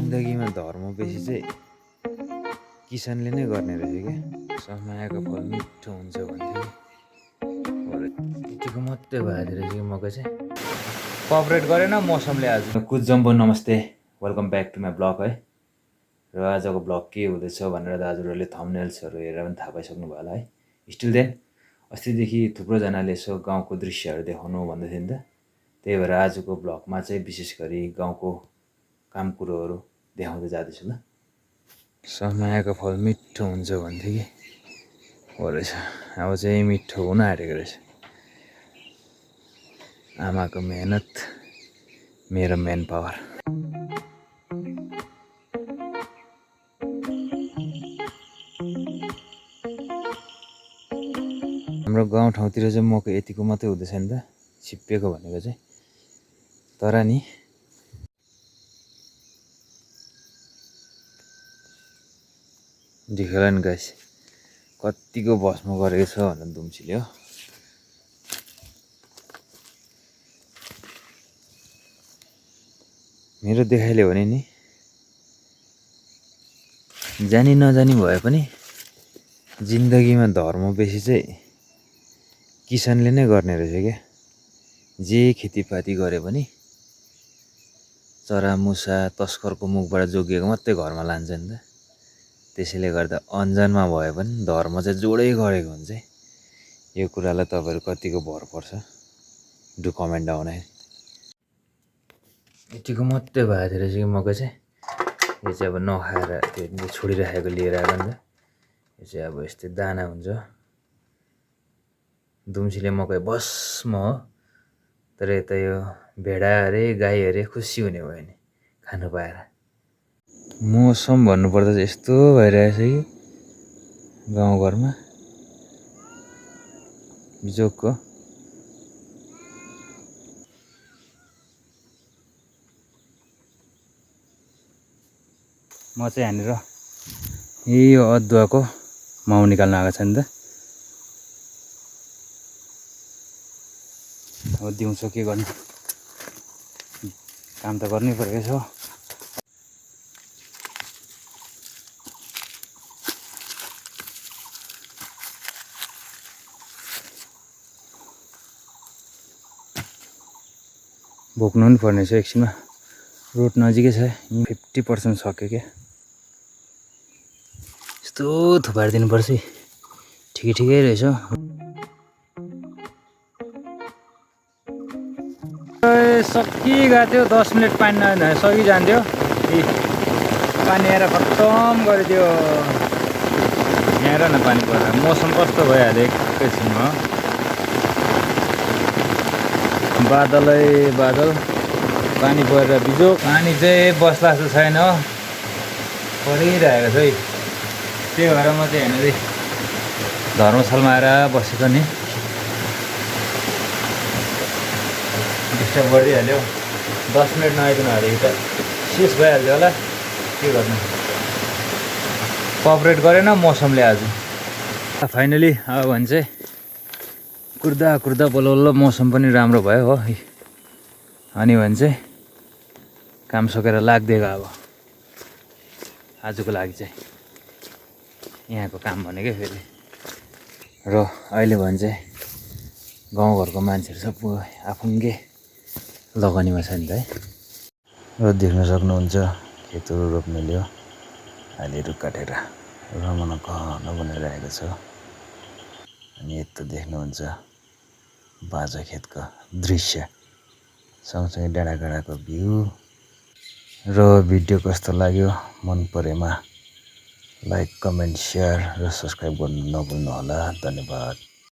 जिन्दगीमा धर्म बेसी चाहिँ किसानले नै गर्ने रहेछ क्या। समाएको फल मिठो हुन्छ भन्थ्यो कि यतिको मात्रै भएको रहेछ कि मकै चाहिँ कोअपरेट गरेन मौसमले। आज कुद जम्बो नमस्ते, welcome back to my blog है। र आजको ब्लग के हुँदैछ भनेर दाजुहरूले थम्बनेल्सहरू हेरेर पनि थाहा पाइसक्नु भयो होला है। स्टिल देन अस्तिदेखि थुप्रोजनाले यसो गाउँको दृश्यहरू देखाउनु भन्दै थियो नि त, त्यही भएर आजको ब्लगमा चाहिँ विशेष गरी गाउँको काम कुरोहरू देखाउँदै जाँदैछु ल। समाएको फल मिठो हुन्छ भन्थ्यो कि हो रहेछ, अब चाहिँ मिठो हुन आँटेको रहेछ। आमाको मेहनत, मेरो मेन पावर। हाम्रो गाउँठाउँतिर चाहिँ मकै यतिको मात्रै हुँदैछ नि त, छिप्पिएको भनेको चाहिँ। तर नि देखेला नि गाइस, कतिको बसमा गरेको छ भनेर दुम्सीले हो। मेरो देखाइले भने नि जानी नजानी भए पनि जिन्दगीमा धर्म बेसी चाहिँ किसानले नै गर्ने रहेछ क्या। जे खेतीपाती गरे पनि चरामुसा तस्करको मुखबाट जोगिएको मात्रै घरमा लान्छ नि त। त्यसैले गर्दा अन्जानमा भए पनि धर्म चाहिँ जोडै गरेको हुन्छ। यो कुरालाई तपाईँहरू कतिको भर पर्छ डु कमेन्ट डाउन है। यतिको मात्रै भएको रहेछ कि मकै चाहिँ। यो चाहिँ अब नखाएर त्यो छोडिराखेको लिएर आएको नि त। यो चाहिँ अब यस्तै दाना हुन्छ। दुम्सीले मकै बस्म हो, तर यता यो भेडा अरे गाई अरे खुसी हुने भयो नि खानु पाएर। मौसम भन्नुपर्दा चाहिँ यस्तो भइरहेछ कि गाउँघरमा बिजोगको। म चाहिँ यहाँनिर यो अदुवाको माउ निकाल्न आएको छ नि त। अब दिउँसो के गर्ने, काम त गर्नै परेको छ। बोक्नु पनि पर्ने छ एकछिनमा, रोड नजिकै छ। 50% सक्यो क्या। यस्तो थुपारिदिनु पर्छ है, ठिकै ठिकै रहेछ। सकिगएको थियो, 10 मिनट पानी नआए सकिजान्थ्यो। पानी आएर खत्तम गरिदियो। यहाँ हेर न पानी परेर मौसम कस्तो भइहाल्यो एकैछिनमा। बादलै बादल, पानी परेर बिजोग। पानी चाहिँ बस्ला जस्तो छैन, परिरहेको छ है। त्यही भएर म चाहिँ हेर्नु धर्मस्थलमा आएर बसेको नि। डिस्टर्ब गरिदिइहाल्यो। 10 मिनट नआइदिनु अरे त शेष भइहाल्थ्यो होला। के गर्नु, कोअपरेट गरेन मौसमले आज। फाइनली अब भने चाहिँ कुर्दा कुर्दा बल्ल बल्ल मौसम पनि राम्रो भयो हो। अनि भने चाहिँ काम सकेर लाग्दिएको अब आजको लागि चाहिँ यहाँको काम भनेकै फेरि। र अहिले भने चाहिँ गाउँघरको मान्छेहरू सबै आफुङ्गे लगानीमा छ नि त है। र देख्न सक्नुहुन्छ खेतहरू रोप्नेले हो आलीहरू काटेर रमन घन बनाइरहेको छ। अनि यता देख्नुहुन्छ बाजा खेतको दृश्य, सँगसँगै डाँडाकाँडाको भ्यू। र भिडियो कस्तो लाग्यो, मन परेमा लाइक कमेन्ट सेयर र सब्सक्राइब गर्नु नभुल्नु होला। धन्यवाद।